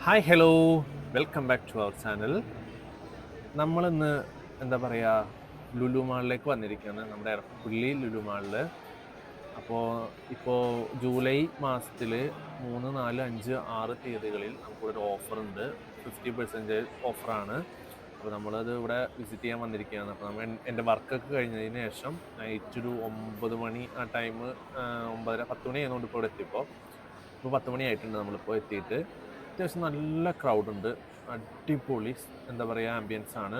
Hi hello welcome back to our channel. നമ്മളിന്ന് എന്താ പറയുക ലുലു മാളിലേക്ക് വന്നിരിക്കുകയാണ്, നമ്മുടെ എടപ്പള്ളി ലുലു മാളിൽ. അപ്പോൾ ഇപ്പോൾ ജൂലൈ മാസത്തിൽ 3, 4, 5, 6 തീയതികളിൽ നമുക്കിവിടെ ഓഫറുണ്ട്. 50% ഓഫറാണ്. അപ്പോൾ നമ്മളത് ഇവിടെ വിസിറ്റ് ചെയ്യാൻ വന്നിരിക്കുകയാണ്. അപ്പോൾ എൻ്റെ വർക്കൊക്കെ കഴിഞ്ഞതിന് ശേഷം നൈറ്റ് ഒരു 9 മണി ആ ടൈം, 9:30, 10 മണി ആയതുകൊണ്ട് ഇപ്പോൾ ഇവിടെ എത്തിയപ്പോൾ ഇപ്പോൾ 10 മണി ആയിട്ടുണ്ട്. നമ്മളിപ്പോൾ എത്തിയിട്ട് അത്യാവശ്യം നല്ല ക്രൗഡുണ്ട്. അടിപൊളി എന്താ പറയുക ആംബിയൻസ് ആണ്.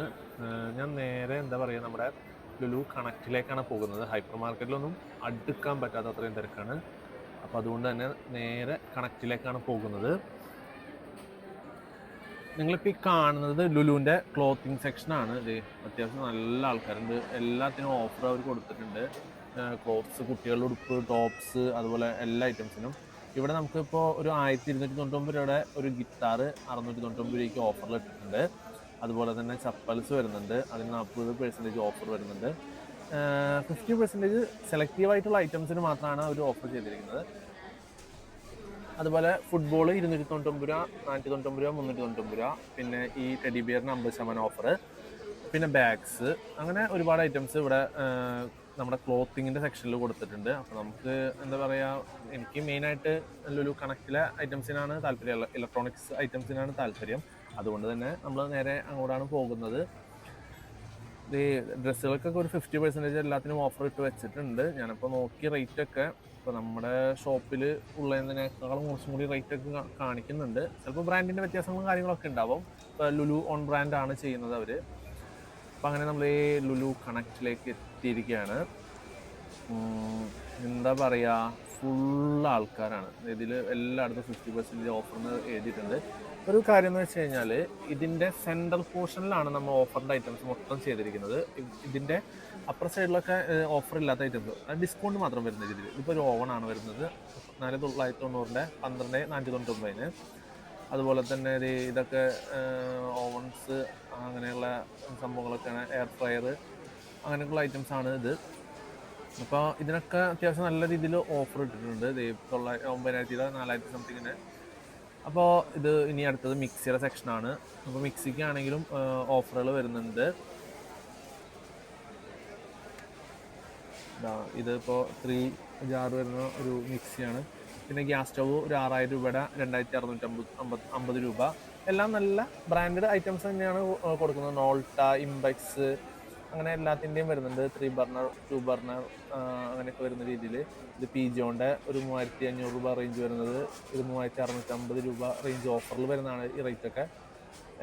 ഞാൻ നേരെ എന്താ പറയുക നമ്മുടെ ലുലു കണക്റ്റിലേക്കാണ് പോകുന്നത്. ഹൈപ്പർ മാർക്കറ്റിലൊന്നും അടുക്കാൻ പറ്റാത്ത അത്രയും തിരക്കാണ്. അപ്പോൾ അതുകൊണ്ട് തന്നെ നേരെ കണക്റ്റിലേക്കാണ് പോകുന്നത്. നിങ്ങളിപ്പോൾ ഈ കാണുന്നത് ലുലുവിൻ്റെ ക്ലോത്തിങ് സെക്ഷനാണ്. ഇത് അത്യാവശ്യം നല്ല ആൾക്കാരുണ്ട്. എല്ലാത്തിനും ഓഫർ അവർ കൊടുത്തിട്ടുണ്ട്. ക്ലോത്ത്സ്, കുട്ടികളുടെ ഉടുപ്പ്, ടോപ്സ്, അതുപോലെ എല്ലാ ഐറ്റംസിനും ഇവിടെ നമുക്കിപ്പോൾ ഒരു 1299 രൂപയുടെ ഒരു ഗിറ്റാർ 699 രൂപയ്ക്ക് ഓഫറിൽ ഇട്ടിട്ടുണ്ട്. അതുപോലെ തന്നെ ചപ്പൽസ് വരുന്നുണ്ട്, അതിന് 40% ഓഫർ വരുന്നുണ്ട്. 50% സെലക്റ്റീവായിട്ടുള്ള ഐറ്റംസിന് മാത്രമാണ് അവർ ഓഫർ ചെയ്തിരിക്കുന്നത്. അതുപോലെ ഫുട്ബോൾ 299 രൂപ, 499 രൂപ, 399 രൂപ. പിന്നെ ഈ ടെഡി ബിയറിന് 50% ഓഫർ. പിന്നെ ബാഗ്സ്, അങ്ങനെ ഒരുപാട് ഐറ്റംസ് ഇവിടെ നമ്മുടെ ക്ലോത്തിങ്ങിൻ്റെ സെക്ഷനിൽ കൊടുത്തിട്ടുണ്ട്. അപ്പോൾ നമുക്ക് എന്താ പറയുക, എനിക്ക് മെയിനായിട്ട് ലുലു കണക്റ്റിലെ ഐറ്റംസിനാണ് താല്പര്യം, ഇലക്ട്രോണിക്സ് ഐറ്റംസിനാണ് താല്പര്യം. അതുകൊണ്ട് തന്നെ നമ്മൾ നേരെ അങ്ങോട്ടാണ് പോകുന്നത്. ഈ ഡ്രസ്സുകൾക്കൊക്കെ ഒരു 50% എല്ലാത്തിനും ഓഫർ ഇട്ട് വെച്ചിട്ടുണ്ട്. ഞാനിപ്പോൾ നോക്കി റേറ്റൊക്കെ ഇപ്പോൾ നമ്മുടെ ഷോപ്പിൽ ഉള്ളതിനേക്കാളും കുറച്ചും കൂടി റേറ്റൊക്കെ കാണിക്കുന്നുണ്ട്. ചിലപ്പോൾ ബ്രാൻഡിൻ്റെ വ്യത്യാസങ്ങളും കാര്യങ്ങളൊക്കെ ഉണ്ടാവും. ഇപ്പോൾ ലുലു ഓൺ ബ്രാൻഡാണ് ചെയ്യുന്നത് അവർ. അപ്പം അങ്ങനെ നമ്മൾ ഈ ലുലു കണക്റ്റിലേക്ക് എത്തിയിരിക്കുകയാണ്. എന്താ പറയുക, ഫുൾ ആൾക്കാരാണ്. ഇതിൽ എല്ലായിടത്തും 50% ഓഫറിന് എഴുതിയിട്ടുണ്ട്. ഒരു കാര്യം എന്ന് വെച്ച് കഴിഞ്ഞാൽ, ഇതിൻ്റെ സെൻട്രൽ പോർഷനിലാണ് നമ്മൾ ഓഫറിൻ്റെ ഐറ്റംസ് മൊത്തം ചെയ്തിരിക്കുന്നത്. ഇതിൻ്റെ അപ്പർ സൈഡിലൊക്കെ ഓഫർ ഇല്ലാത്ത ഐറ്റംസ്, ഡിസ്കൗണ്ട് മാത്രം വരുന്നത്. ഇതിപ്പോൾ ഒരു ഓവണാണ് വരുന്നത് 4990-ൻ്റെ 12,499. അതുപോലെ തന്നെ ഇതൊക്കെ ഓവൻസ്, അങ്ങനെയുള്ള സംഭവങ്ങളൊക്കെയാണ്. എയർ ഫ്രയർ, അങ്ങനെയൊക്കെയുള്ള ഐറ്റംസാണ് ഇത്. അപ്പോൾ ഇതിനൊക്കെ അത്യാവശ്യം നല്ല രീതിയിൽ ഓഫർ ഇട്ടിട്ടുണ്ട്. 9,000 രൂപ, 4,000 സംതിങ്ങിന്. അപ്പോൾ ഇത് ഇനി അടുത്തത് മിക്സിയുടെ സെക്ഷനാണ്. അപ്പോൾ മിക്സിക്കാണെങ്കിലും ഓഫറുകൾ വരുന്നുണ്ട്. ഇതിപ്പോൾ 3 ജാർ വരുന്ന ഒരു മിക്സിയാണ്. പിന്നെ ഗ്യാസ് സ്റ്റവ് ഒരു 6,000 രൂപയുടെ 2,650 രൂപ. എല്ലാം നല്ല ബ്രാൻഡഡ് ഐറ്റംസ് തന്നെയാണ് കൊടുക്കുന്നത്. നോൾട്ട, ഇംബെക്സ്, അങ്ങനെ എല്ലാത്തിൻ്റെയും വരുന്നുണ്ട്. 3 ബർണർ, 2 ബർണർ, അങ്ങനെയൊക്കെ വരുന്ന രീതിയിൽ. ഇത് പിജിയോൻ്റെ ഒരു 3,500 രൂപ റേഞ്ച് വരുന്നത്. ഇത് 3,650 രൂപ റേഞ്ച് ഓഫറിൽ വരുന്നതാണ് ഈ റേറ്റൊക്കെ.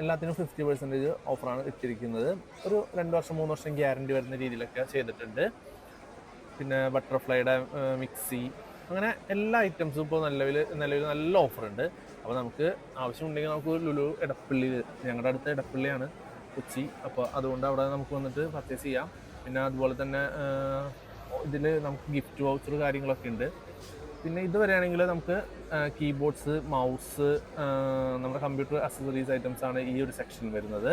എല്ലാത്തിനും 50% ഓഫറാണ് ഇട്ടിരിക്കുന്നത്. ഒരു 2 വർഷം 3 വർഷം ഗ്യാരണ്ടി വരുന്ന രീതിയിലൊക്കെ ചെയ്തിട്ടുണ്ട്. പിന്നെ ബട്ടർഫ്ലൈയുടെ മിക്സി, അങ്ങനെ എല്ലാ ഐറ്റംസും ഇപ്പോൾ നിലവിൽ നല്ല ഓഫറുണ്ട്. അപ്പോൾ നമുക്ക് ആവശ്യമുണ്ടെങ്കിൽ നമുക്ക് ലുലു എടപ്പള്ളി, ഞങ്ങളുടെ അടുത്ത് എടപ്പള്ളിയാണ്, കൊച്ചി. അപ്പോൾ അതുകൊണ്ട് അവിടെ നമുക്ക് വന്നിട്ട് പർച്ചേസ് ചെയ്യാം. പിന്നെ അതുപോലെ തന്നെ ഇതിൽ നമുക്ക് ഗിഫ്റ്റ് വൗച്ചർ കാര്യങ്ങളൊക്കെ ഉണ്ട്. പിന്നെ ഇത് വരെയാണെങ്കിൽ നമുക്ക് കീബോർഡ്സ്, മൗസ്, നമ്മുടെ കമ്പ്യൂട്ടർ അക്സസറീസ് ഐറ്റംസാണ് ഈ ഒരു സെക്ഷൻ വരുന്നത്.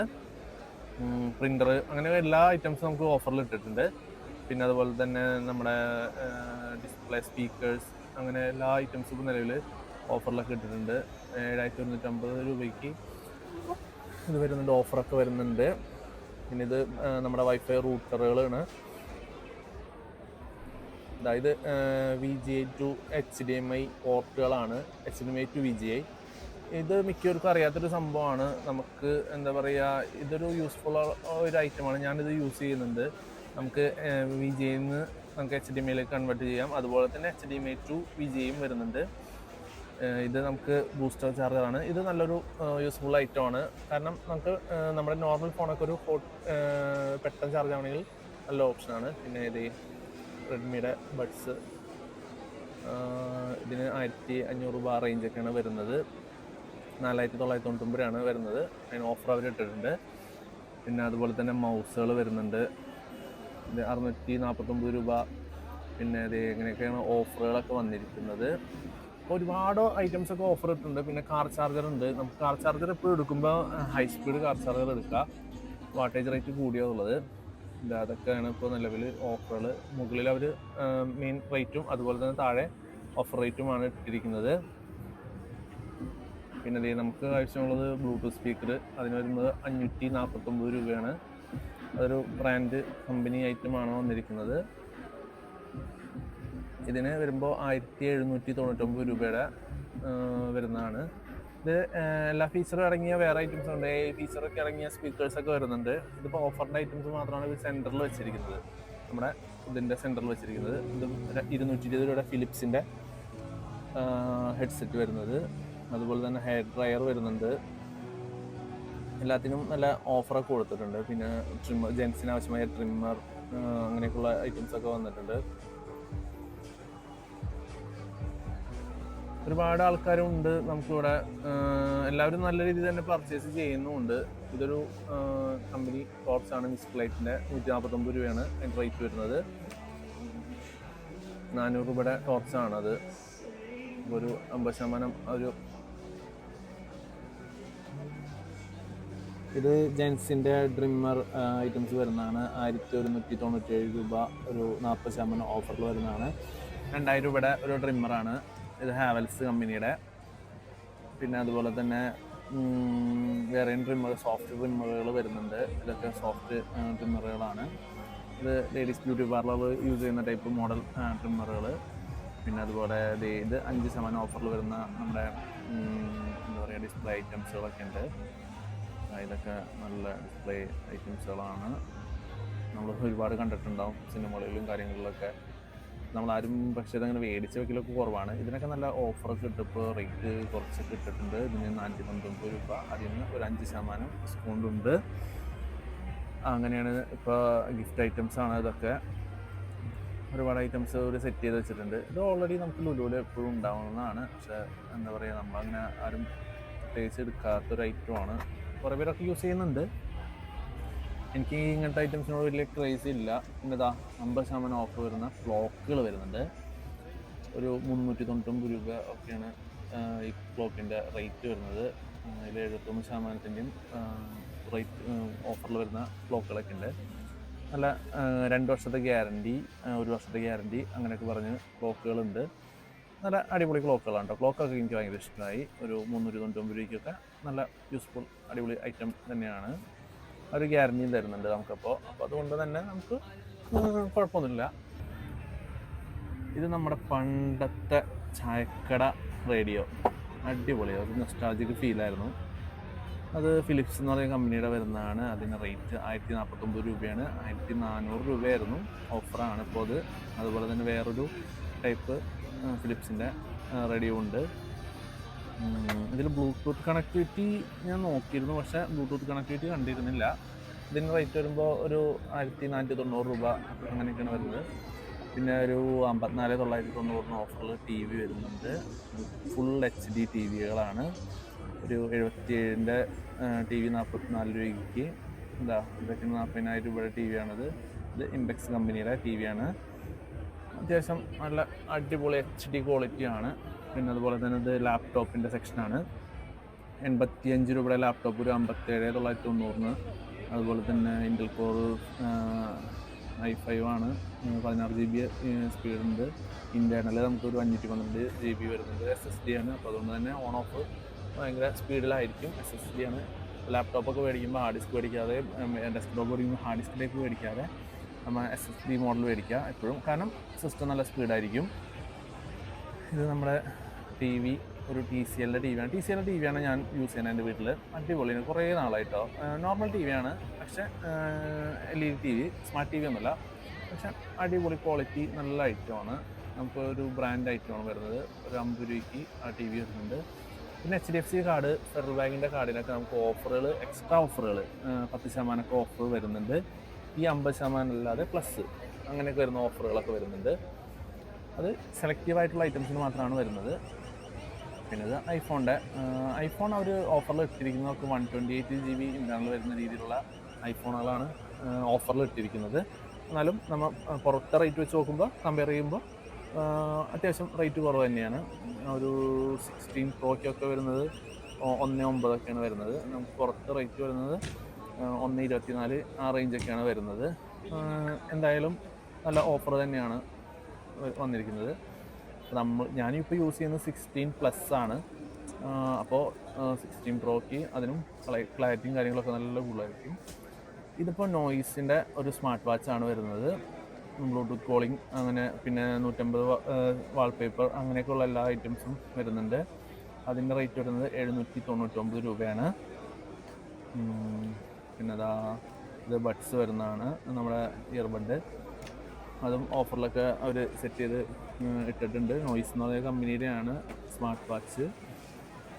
പ്രിൻ്റർ, അങ്ങനെ എല്ലാ ഐറ്റംസും നമുക്ക് ഓഫറിൽ ഇട്ടിട്ടുണ്ട്. പിന്നെ അതുപോലെ തന്നെ നമ്മുടെ ഡിസ്പ്ലേ, സ്പീക്കേഴ്സ്, അങ്ങനെ എല്ലാ ഐറ്റംസും നിലവിൽ ഓഫറിലൊക്കെ ഇട്ടിട്ടുണ്ട്. 7,150 രൂപയ്ക്ക് ഇത് വരുന്നുണ്ട്, ഓഫറൊക്കെ വരുന്നുണ്ട്. പിന്നെ ഇത് നമ്മുടെ വൈഫൈ റൂട്ടറുകളാണ്. അതായത് VGA to HDMI പോർട്ടുകളാണ്. HDMI to VGA. ഇത് മിക്കവർക്കും അറിയാത്തൊരു സംഭവമാണ്. നമുക്ക് എന്താ പറയുക, ഇതൊരു യൂസ്ഫുൾ ഒരു ഐറ്റമാണ്. ഞാനിത് യൂസ് ചെയ്യുന്നുണ്ട്. നമുക്ക് VGAയിൽ നിന്ന് നമുക്ക് HDMIയിലേക്ക് കൺവേർട്ട് ചെയ്യാം. അതുപോലെ തന്നെ HDMI to VGAയും വരുന്നുണ്ട്. ഇത് നമുക്ക് ബൂസ്റ്റർ ചാർജറാണ്. ഇത് നല്ലൊരു യൂസ്ഫുൾ ഐറ്റമാണ്. കാരണം നമുക്ക് നമ്മുടെ നോർമൽ ഫോണൊക്കെ ഒരു പെട്ടെന്ന് ചാർജ് ആവണമെങ്കിൽ നല്ല ഓപ്ഷനാണ്. പിന്നെ ഇത് റെഡ്മിയുടെ ബഡ്സ്, ഇതിന് 1,500 രൂപ റേഞ്ചൊക്കെയാണ് വരുന്നത്. 4,999 രൂപയാണ് വരുന്നത്. അതിന് ഓഫർ അവർ ഇട്ടിട്ടുണ്ട്. പിന്നെ അതുപോലെ തന്നെ മൗസുകൾ വരുന്നുണ്ട്. ഇത് 649 രൂപ. പിന്നെ ഇത് എങ്ങനെയൊക്കെയാണ് ഓഫറുകളൊക്കെ വന്നിരിക്കുന്നത്. അപ്പോൾ ഒരുപാട് ഐറ്റംസൊക്കെ ഓഫർ ഇട്ടിട്ടുണ്ട്. പിന്നെ കാർ ചാർജർ ഉണ്ട്. നമുക്ക് കാർ ചാർജർ എപ്പോഴും എടുക്കുമ്പോൾ ഹൈ സ്പീഡ് കാർ ചാർജർ എടുക്കുക, വാട്ടേജ് റേറ്റ് കൂടിയുള്ളത്. അതൊക്കെയാണ് ഇപ്പോൾ നിലവിൽ ഓഫറുകൾ. മുകളിൽ അവർ മെയിൻ റേറ്റും അതുപോലെ തന്നെ താഴെ ഓഫർ റേറ്റുമാണ് ഇട്ടിരിക്കുന്നത്. പിന്നെ ദേ നമുക്ക് ആവശ്യമുള്ളത് ബ്ലൂടൂത്ത് സ്പീക്കർ. അതിന് വരുന്നത് 549 രൂപയാണ്. അതൊരു ബ്രാൻഡ് കമ്പനി ഐറ്റമാണ് വന്നിരിക്കുന്നത്. ഇതിന് വരുമ്പോൾ 1799 രൂപയുടെ വരുന്നതാണ്. ഇത് എല്ലാ ഫീച്ചറും അടങ്ങിയ വേറെ ഐറ്റംസ് ഉണ്ട്. ഫീച്ചറൊക്കെ അടങ്ങിയ സ്പീക്കേഴ്സൊക്കെ വരുന്നുണ്ട്. ഇതിപ്പോൾ ഓഫറിൻ്റെ ഐറ്റംസ് മാത്രമാണ് ഇത് സെൻറ്ററിൽ വെച്ചിരിക്കുന്നത്. നമ്മുടെ ഇതിൻ്റെ സെൻറ്ററിൽ വെച്ചിരിക്കുന്നത്. ഇത് 220 രൂപയുടെ ഫിലിപ്സിൻ്റെ ഹെഡ്സെറ്റ് വരുന്നത്. അതുപോലെ തന്നെ ഹെയർ ഡ്രയർ വരുന്നുണ്ട്. എല്ലാത്തിനും നല്ല ഓഫറൊക്കെ കൊടുത്തിട്ടുണ്ട്. പിന്നെ ട്രിമ്മർ, ജെൻസിന് ആവശ്യമായ ട്രിമ്മർ, അങ്ങനെയൊക്കെയുള്ള ഐറ്റംസൊക്കെ വന്നിട്ടുണ്ട്. ഒരുപാട് ആൾക്കാരുണ്ട് നമുക്കിവിടെ. എല്ലാവരും നല്ല രീതിയിൽ തന്നെ പർച്ചേസ് ചെയ്യുന്നുമുണ്ട്. ഇതൊരു കമ്പനി ടോർച്ചാണ്. മിസ്ക്ലൈറ്റിൻ്റെ 149 രൂപയാണ് അതിൻ്റെ റേറ്റ് വരുന്നത്. 400 രൂപയുടെ ടോർച്ചാണത്. ഒരു 50% ഒരു ഇത് ജെൻസിൻ്റെ ഡ്രിമ്മർ ഐറ്റംസ് വരുന്നതാണ്. 1197 രൂപ, ഒരു 40% ഓഫറിൽ വരുന്നതാണ്. 2000 രൂപയുടെ ഒരു ഡ്രിമ്മറാണ്. ഇത് ഹാവൽസ് കമ്പനിയുടെ. പിന്നെ അതുപോലെ തന്നെ വേറെയും ട്രിമ്മർ, സോഫ്റ്റ് ട്രിമ്മറുകൾ വരുന്നുണ്ട്. ഇതൊക്കെ സോഫ്റ്റ് ട്രിമ്മറുകളാണ്. ഇത് ലേഡീസ് ബ്യൂട്ടി പാർലർ യൂസ് ചെയ്യുന്ന ടൈപ്പ് മോഡൽ ട്രിമ്മറുകൾ. പിന്നെ അതുപോലെ ഇത് 5% ഓഫറിൽ വരുന്ന നമ്മുടെ എന്താ പറയുക ഡിസ്പ്ലേ ഐറ്റംസുകളൊക്കെ ഉണ്ട്. ഇതൊക്കെ നല്ല ഡിസ്പ്ലേ ഐറ്റംസുകളാണ്. നമ്മൾ ഒരുപാട് കണ്ടിട്ടുണ്ടാവും സിനിമകളിലും കാര്യങ്ങളിലൊക്കെ. നമ്മളാരും പക്ഷേ ഇതങ്ങനെ മേടിച്ച് വെക്കലൊക്കെ കുറവാണ്. ഇതിനൊക്കെ നല്ല ഓഫറൊക്കെ കിട്ടും. ഇപ്പോൾ റേറ്റ് കുറച്ചൊക്കെ ഇട്ടിട്ടുണ്ട്. ഇതിന് 499 രൂപ. അതിൽ നിന്ന് ഒരു 5% ഡിസ്കൗണ്ടുണ്ട്. അങ്ങനെയാണ്. ഇപ്പോൾ ഗിഫ്റ്റ് ഐറ്റംസാണ് ഇതൊക്കെ. ഒരുപാട് ഐറ്റംസ് ഒരു സെറ്റ് ചെയ്ത് വെച്ചിട്ടുണ്ട്. ഇത് ഓൾറെഡി നമുക്ക് ലുലുവിൽ എപ്പോഴും ഉണ്ടാവുന്നതാണ്. പക്ഷേ എന്താ പറയുക, നമ്മളങ്ങനെ ആരും പ്രത്യേകിച്ച് എടുക്കാത്തൊരു ഐറ്റമാണ്. കുറേ പേരൊക്കെ യൂസ് ചെയ്യുന്നുണ്ട്. എനിക്ക് ഇങ്ങനത്തെ ഐറ്റംസിനോട് വലിയ ക്രേസ് ഇല്ല. പിന്നെ ഇതാ 50% ഓഫർ വരുന്ന ക്ലോക്കുകൾ വരുന്നുണ്ട്. ഒരു 399 രൂപ ഒക്കെയാണ് ഈ ക്ലോക്കിൻ്റെ റേറ്റ് വരുന്നത്. ഇതിൽ 71%ൻ്റെയും റേറ്റ് ഓഫറിൽ വരുന്ന ക്ലോക്കുകളൊക്കെ ഉണ്ട്. നല്ല 2 വർഷത്തെ ഗ്യാരണ്ടി, 1 വർഷത്തെ ഗ്യാരണ്ടി അങ്ങനെയൊക്കെ പറഞ്ഞ് ക്ലോക്കുകളുണ്ട്. നല്ല അടിപൊളി ക്ലോക്കുകളാണ് കേട്ടോ. ക്ലോക്കൊക്കെ എനിക്ക് ഭയങ്കര ഇഷ്ടമായി. ഒരു 399 രൂപയ്ക്കൊക്കെ നല്ല യൂസ്ഫുൾ അടിപൊളി ഐറ്റം തന്നെയാണ്. ഒരു ഗ്യാരണ്ടിയും തരുന്നുണ്ട് നമുക്കപ്പോൾ. അപ്പോൾ അതുകൊണ്ട് തന്നെ നമുക്ക് കുഴപ്പമൊന്നുമില്ല. ഇത് നമ്മുടെ പണ്ടത്തെ ചായക്കട റേഡിയോ. അടിപൊളിയാണ്. ഒരു നൊസ്റ്റാൾജിക് ഫീലായിരുന്നു. അത് ഫിലിപ്സ് എന്ന് പറയുന്ന കമ്പനിയുടെ വരുന്നതാണ്. അതിന് റേറ്റ് 1049 രൂപയാണ്. 1400 രൂപയായിരുന്നു. ഓഫറാണ് ഇപ്പോൾ അത്. അതുപോലെ തന്നെ വേറൊരു ടൈപ്പ് ഫിലിപ്സിൻ്റെ റേഡിയോ ഉണ്ട്. ഇതിൽ ബ്ലൂടൂത്ത് കണക്ടിവിറ്റി ഞാൻ നോക്കിയിരുന്നു, പക്ഷേ ബ്ലൂടൂത്ത് കണക്ടിവിറ്റി കണ്ടിരുന്നില്ല. ഇതിന് റേറ്റ് വരുമ്പോൾ ഒരു 1490 രൂപ അങ്ങനെയൊക്കെയാണ് വരുന്നത്. പിന്നെ ഒരു 54,990 ഓഫറിൽ ടി വി വരുന്നുണ്ട്. ഫുൾ HD ടി വികളാണ്. ഒരു 77-ൻ്റെ ടി വി 44 രൂപയ്ക്ക്. ഇതൊക്കെ 40,000 രൂപയുടെ ടി വിയാണിത്. ഇത് ഇംപെക്സ് കമ്പനിയുടെ ടി വിയാണ്. അത്യാവശ്യം നല്ല അടിപൊളി HD ക്വാളിറ്റിയാണ്. പിന്നെ അതുപോലെ തന്നെ ഇത് ലാപ്ടോപ്പിൻ്റെ സെക്ഷനാണ്. 85 രൂപയുടെ ലാപ്ടോപ്പ് ഒരു 57,990. അതുപോലെ തന്നെ ഇൻ്റൽ കോർ i5 ആണ്. 16 GB സ്പീഡുണ്ട്. ഇൻറ്റേർണൽ നമുക്കൊരു 512 GB വരുന്നുണ്ട്. SSD ആണ്. അപ്പോൾ അതുകൊണ്ട് തന്നെ ഓൺ ഓഫ് ഭയങ്കര സ്പീഡിലായിരിക്കും. SSD ആണ്. ലാപ്ടോപ്പൊക്കെ മേടിക്കുമ്പോൾ ഹാർഡ് ഡിസ്ക് മേടിക്കാതെ, ഡെസ്ക്ടോപ്പ് മേടിക്കുമ്പോൾ ഹാർഡ് ഡിസ്കിലേക്ക് മേടിക്കാതെ നമ്മൾ SSD മോഡൽ മേടിക്കുക എപ്പോഴും. കാരണം സിസ്റ്റം നല്ല സ്പീഡായിരിക്കും. ഇത് നമ്മുടെ ടി വി ഒരു TCL ടി വിയാണ്. TCL ടി വിയാണ് ഞാൻ യൂസ് ചെയ്യുന്നത് എൻ്റെ വീട്ടിൽ. അടിപൊളിയാണ്. കുറേ നാളായിട്ടോ. നോർമൽ ടി വിയാണ്, പക്ഷേ LED TV, സ്മാർട്ട് TV ഒന്നുമല്ല. പക്ഷേ അടിപൊളി ക്വാളിറ്റി, നല്ല ഐറ്റമാണ്. നമുക്ക് ഒരു ബ്രാൻഡ് ഐറ്റമാണ് വരുന്നത്. ഒരു 50 രൂപയ്ക്ക് ആ ടി വി വരുന്നുണ്ട്. പിന്നെ HDFC കാർഡ്, ഫെഡറൽ ബാങ്കിൻ്റെ കാർഡിനൊക്കെ നമുക്ക് ഓഫറുകൾ, എക്സ്ട്രാ ഓഫറുകൾ 10% ഓഫർ വരുന്നുണ്ട്. ഈ 50% അല്ലാതെ പ്ലസ് അങ്ങനെയൊക്കെ വരുന്ന ഓഫറുകളൊക്കെ വരുന്നുണ്ട്. അത് സെലക്റ്റീവായിട്ടുള്ള ഐറ്റംസിന് മാത്രമാണ് വരുന്നത്. പിന്നെ ഇത് ഐഫോൺ അവർ ഓഫറിൽ ഇട്ടിരിക്കുന്നവർക്ക് 128 GB ഇൻ്റർണൽ വരുന്ന രീതിയിലുള്ള ഐഫോണുകളാണ് ഓഫറിൽ ഇട്ടിരിക്കുന്നത്. എന്നാലും നമ്മൾ പുറത്തെ റേറ്റ് വെച്ച് നോക്കുമ്പോൾ, കമ്പയർ ചെയ്യുമ്പോൾ അത്യാവശ്യം റേറ്റ് കുറവ് തന്നെയാണ്. ഒരു 16 പ്രോയ്ക്കൊക്കെ വരുന്നത് 1.9 വരുന്നത്. നമുക്ക് പുറത്ത് റേറ്റ് വരുന്നത് 1.24 ആ റേഞ്ചൊക്കെയാണ് വരുന്നത്. എന്തായാലും നല്ല ഓഫർ തന്നെയാണ് വന്നിരിക്കുന്നത്. ഞാനിപ്പോൾ യൂസ് ചെയ്യുന്നത് 16+ ആണ്. അപ്പോൾ 16 പ്രോയ്ക്ക് അതിനും ക്ലാരിറ്റിയും കാര്യങ്ങളൊക്കെ നല്ല കൂടുതലായിരിക്കും. ഇതിപ്പോൾ നോയ്സിൻ്റെ ഒരു സ്മാർട്ട് വാച്ചാണ് വരുന്നത്. ബ്ലൂടൂത്ത് കോളിംഗ് അങ്ങനെ പിന്നെ 150 വാൾപേപ്പർ അങ്ങനെയൊക്കെയുള്ള എല്ലാ ഐറ്റംസും വരുന്നുണ്ട്. അതിൻ്റെ റേറ്റ് വരുന്നത് 799 രൂപയാണ്. പിന്നെ ഇത് ബഡ്സ് വരുന്നതാണ്, നമ്മുടെ ഇയർബഡ്. അതും ഓഫറിലൊക്കെ അവർ സെറ്റ് ചെയ്ത് ഇട്ടിട്ടുണ്ട്. നോയ്സ് എന്ന് പറയുന്ന കമ്പനിയുടെയാണ് സ്മാർട്ട് വാച്ച്.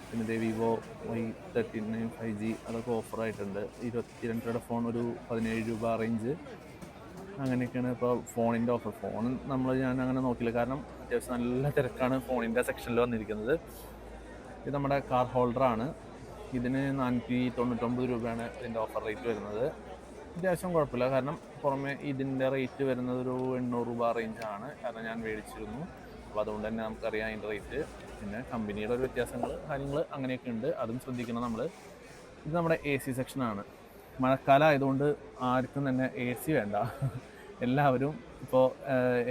പിന്നെ വിവോ Y39 5G അതൊക്കെ ഓഫറായിട്ടുണ്ട്. 22 രൂപയുടെ ഫോൺ ഒരു 17 രൂപ റേഞ്ച് അങ്ങനെയൊക്കെയാണ് ഇപ്പോൾ ഫോണിൻ്റെ ഓഫർ. ഞാൻ അങ്ങനെ നോക്കില്ല, കാരണം അത്യാവശ്യം നല്ല തിരക്കാണ് ഫോണിൻ്റെ സെക്ഷനിൽ വന്നിരിക്കുന്നത്. ഇത് നമ്മുടെ കാർ ഹോൾഡറാണ്. ഇതിന് 499 രൂപയാണ് ഇതിൻ്റെ ഓഫർ റേറ്റ് വരുന്നത്. അത്യാവശ്യം കുഴപ്പമില്ല, കാരണം പുറമെ ഇതിൻ്റെ റേറ്റ് വരുന്നത് ഒരു 800 രൂപ റേഞ്ചാണ്. കാരണം ഞാൻ മേടിച്ചിരുന്നു, അപ്പോൾ അതുകൊണ്ട് തന്നെ നമുക്കറിയാം അതിൻ്റെ റേറ്റ്. പിന്നെ കമ്പനിയുടെ ഒരു വ്യത്യാസങ്ങൾ കാര്യങ്ങൾ അങ്ങനെയൊക്കെ ഉണ്ട്, അതും ശ്രദ്ധിക്കണം നമ്മൾ. ഇത് നമ്മുടെ AC സെക്ഷനാണ്. മഴക്കാലം ആയതുകൊണ്ട് ആർക്കും തന്നെ AC വേണ്ട. എല്ലാവരും ഇപ്പോൾ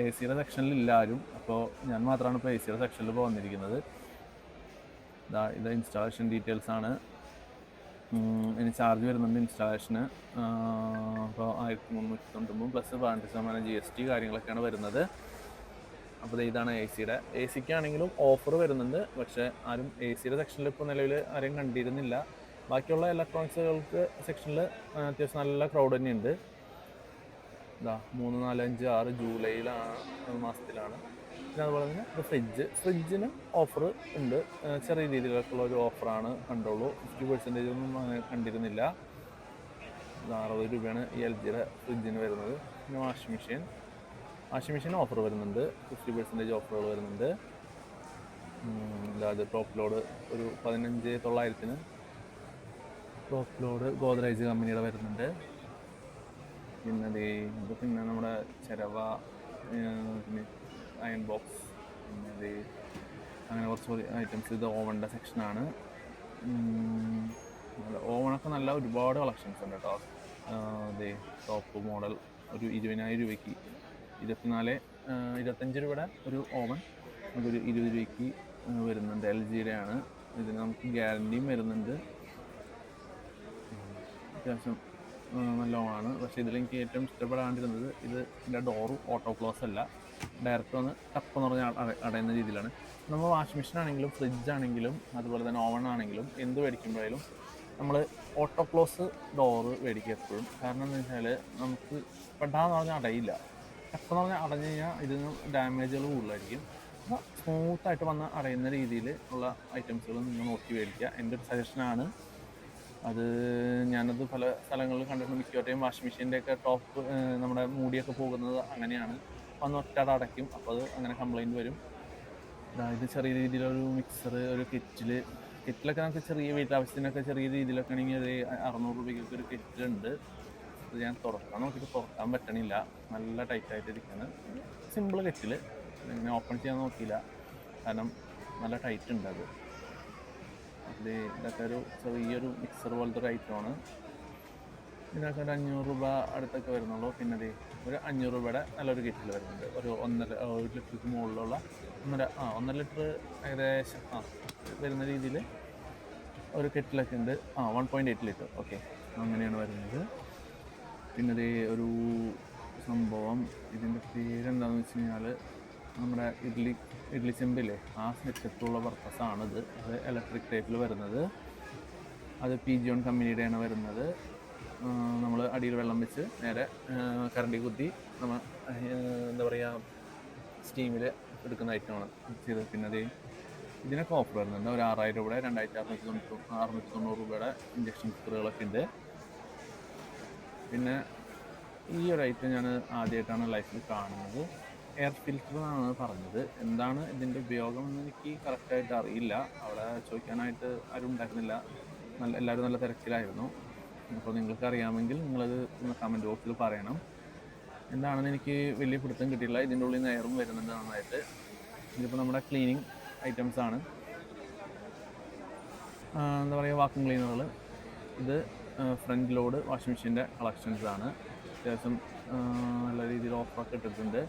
ACയുടെ സെക്ഷനിൽ ആരും. അപ്പോൾ ഞാൻ മാത്രമാണ് ഇപ്പോൾ ACയുടെ സെക്ഷനിൽ ഇപ്പോൾ വന്നിരിക്കുന്നത്. ഇത് ഇൻസ്റ്റാളേഷൻ ഡീറ്റെയിൽസ് ആണ്. ഇനി ചാർജ് വരുന്നുണ്ട് ഇൻസ്റ്റാളേഷന്. അപ്പോൾ 1399 പ്ലസ് 15% GST കാര്യങ്ങളൊക്കെയാണ് വരുന്നത്. അപ്പോൾ ഇതാണ് ACയുടെ. ACക്കാണെങ്കിലും ഓഫർ വരുന്നുണ്ട്, പക്ഷേ ആരും ACയുടെ സെക്ഷനിൽ ഇപ്പോൾ നിലവിൽ ആരെയും കണ്ടിരുന്നില്ല. ബാക്കിയുള്ള ഇലക്ട്രോണിക്സുകൾക്ക് സെക്ഷനിൽ അത്യാവശ്യം നല്ല ക്രൗഡ് തന്നെയുണ്ട്. 3, 4, 5, 6 ജൂലൈയിലാണ് മാസത്തിലാണ്. പിന്നെ അതുപോലെ തന്നെ ഫ്രിഡ്ജിന് ഓഫർ ഉണ്ട്. ചെറിയ രീതിയിലൊക്കെയുള്ള ഒരു ഓഫറാണ് കണ്ടുള്ളൂ. 50% ഒന്നും അങ്ങനെ കണ്ടിരുന്നില്ല. 60 രൂപയാണ് ഈ LGയുടെ ഫ്രിഡ്ജിന് വരുന്നത്. പിന്നെ വാഷിംഗ് മെഷീൻ ഓഫർ വരുന്നുണ്ട്, 50% ഓഫറുകൾ വരുന്നുണ്ട്. അത് ടോപ്പ് ലോഡ് ഒരു 15,900 ടോപ്പ് ലോഡ് ഗോദ്രേജ് കമ്പനിയുടെ വരുന്നുണ്ട്. പിന്നെ നമ്മുടെ ചിരവ, പിന്നെ അയൺ ബോക്സ്, പിന്നെ അങ്ങനെ കുറച്ച് ഐറ്റംസ്. ഇത് ഓവൻ്റെ സെക്ഷനാണ്. ഓവണൊക്കെ നല്ല ഒരുപാട് കളക്ഷൻസ് ഉണ്ട് കേട്ടോ. ടോപ്പ് മോഡൽ ഒരു 20,000 രൂപയ്ക്ക് 25 രൂപയുടെ ഒരു ഓവൻ നമുക്കൊരു 20 രൂപയ്ക്ക് വരുന്നുണ്ട്. LGയുടെ ആണ്. ഇതിന് നമുക്ക് ഗ്യാരണ്ടിയും വരുന്നുണ്ട്. അത്യാവശ്യം നല്ല ഓണാണ്. പക്ഷേ ഇതിലെനിക്ക് ഏറ്റവും ഇഷ്ടപ്പെടാണ്ടിരുന്നത് ഇതിൻ്റെ ഡോറ് ഓട്ടോ ക്ലോസ് അല്ല, ഡയറക്റ്റ് വന്ന് ടപ്പെന്ന് പറഞ്ഞാൽ അടയുന്ന രീതിയിലാണ്. നമ്മൾ വാഷിംഗ് മെഷീൻ ആണെങ്കിലും ഫ്രിഡ്ജ് ആണെങ്കിലും അതുപോലെ തന്നെ ഓവൺ ആണെങ്കിലും എന്ത് മേടിക്കുമ്പോഴായാലും നമ്മൾ ഓട്ടോ ക്ലോസ് ഡോറ് മേടിക്കുക എപ്പോഴും. കാരണം എന്താ വെച്ചാൽ നമുക്ക് പെട്ടെന്ന് പറഞ്ഞാൽ അടയില്ല. ടപ്പെന്ന് പറഞ്ഞാൽ അടഞ്ഞു കഴിഞ്ഞാൽ ഇതിന് ഡാമേജുകൾ കൂടുതലായിരിക്കും. അപ്പോൾ സ്മൂത്തായിട്ട് വന്ന് അടയുന്ന രീതിയിൽ ഉള്ള ഐറ്റംസുകൾ നിങ്ങൾ നോക്കി മേടിക്കുക. എൻ്റെ ഒരു സജഷനാണ് അത്. ഞാനത് പല സ്ഥലങ്ങളിൽ കണ്ടിട്ടുണ്ട്. മിക്കവാറും വാഷിംഗ് മെഷീൻ്റെയൊക്കെ ടോപ്പ് നമ്മുടെ മൂടിയൊക്കെ പോകുന്നത് അങ്ങനെയാണ്, വന്ന് ഒറ്റട അടയ്ക്കും. അപ്പോൾ അത് അങ്ങനെ കംപ്ലൈൻറ്റ് വരും. ഇത് ചെറിയ രീതിയിലൊരു മിക്സർ, ഒരു കെറ്റിലൊക്കെ നമുക്ക് ചെറിയ വീട്ടാവശ്യത്തിനൊക്കെ ചെറിയ രീതിയിലൊക്കെ ആണെങ്കിൽ ഒരു 600 രൂപയ്ക്കൊക്കെ ഒരു കെറ്റിലുണ്ട്. അത് ഞാൻ തുറക്കാൻ നോക്കിയിട്ട് തുറക്കാൻ പറ്റണില്ല, നല്ല ടൈറ്റായിട്ട് ഇരിക്കുകയാണ്. സിമ്പിൾ കെറ്റിൽ, ഇങ്ങനെ ഓപ്പൺ ചെയ്യാൻ നോക്കിയില്ല, കാരണം നല്ല ടൈറ്റ് ഉണ്ട് അത്. ഇതൊക്കെ ഒരു ചെറിയൊരു മിക്സർ പോലത്തെ ഒരു ഐറ്റമാണ്. ഇതിനൊക്കെ ഒരു 500 രൂപ അടുത്തൊക്കെ വരുന്നുള്ളൂ. പിന്നെ ഒരു 500 രൂപയുടെ നല്ലൊരു കെറ്റിൽ വരുന്നുണ്ട്. ഒരു 1 ലിറ്റർക്ക് മുകളിലുള്ള 1.5 ലിറ്റർ ഏകദേശം വരുന്ന രീതിയിൽ ഒരു കെറ്റിലൊക്കെ ഉണ്ട്. 1.8 ലിറ്റർ, ഓക്കെ, അങ്ങനെയാണ് വരുന്നത്. പിന്നെ ഒരു സംഭവം, ഇതിൻ്റെ പേരെന്താണെന്ന് വെച്ച് കഴിഞ്ഞാൽ നമ്മുടെ ഇഡ്ലി ചെമ്പില്ലേ, ആ സെറ്റപ്പുള്ള പർപ്പസാണിത്. അത് ഇലക്ട്രിക് ടൈപ്പിൽ വരുന്നത്. അത് Pigeon കമ്പനിയുടെയാണ് വരുന്നത്. നമ്മൾ അടിയിൽ വെള്ളം വെച്ച് നേരെ കറണ്ടി കുത്തി നമ്മൾ എന്താ പറയുക സ്റ്റീമിൽ എടുക്കുന്ന ഐറ്റമാണ് ചെയ്ത്. പിന്നെ ഇതിനൊക്കെ ഓഫർ വരുന്നുണ്ട്. ഒരു 6000 രൂപയുടെ 2690 രൂപയുടെ ഇൻഡക്ഷൻ കുക്കറുകളൊക്കെ ഉണ്ട്. പിന്നെ ഈ ഒരു ഐറ്റം ഞാൻ ആദ്യമായിട്ടാണ് ലൈഫിൽ കാണുന്നത്. എയർ ഫിൽറ്റർ എന്നാണ് പറഞ്ഞത്. എന്താണ് ഇതിൻ്റെ ഉപയോഗം എന്ന് എനിക്ക് കറക്റ്റായിട്ട് അറിയില്ല. അവിടെ ചോദിക്കാനായിട്ട് ആരും ഉണ്ടായിരുന്നില്ല, എല്ലാവരും നല്ല തിരക്കിലായിരുന്നു. അപ്പോൾ നിങ്ങൾക്ക് അറിയാമെങ്കിൽ നിങ്ങളത് കമൻറ്റ് ബോക്സിൽ പറയണം. എന്താണെന്ന് എനിക്ക് വലിയ പിടുത്തം കിട്ടിയില്ല. ഇതിൻ്റെ ഉള്ളിൽ നിന്ന് എയറും വരുന്നുണ്ട് നന്നായിട്ട്. ഇതിപ്പോൾ നമ്മുടെ ക്ലീനിങ് ഐറ്റംസാണ്, എന്താ പറയുക, വാക്യൂം ക്ലീനറുകൾ. ഇത് ഫ്രണ്ട് ലോഡ് വാഷിംഗ് മെഷീൻ്റെ കളക്ഷൻസാണ്. അത്യാവശ്യം നല്ല രീതിയിൽ ഓഫറൊക്കെ ഇട്ടിട്ടുണ്ട്.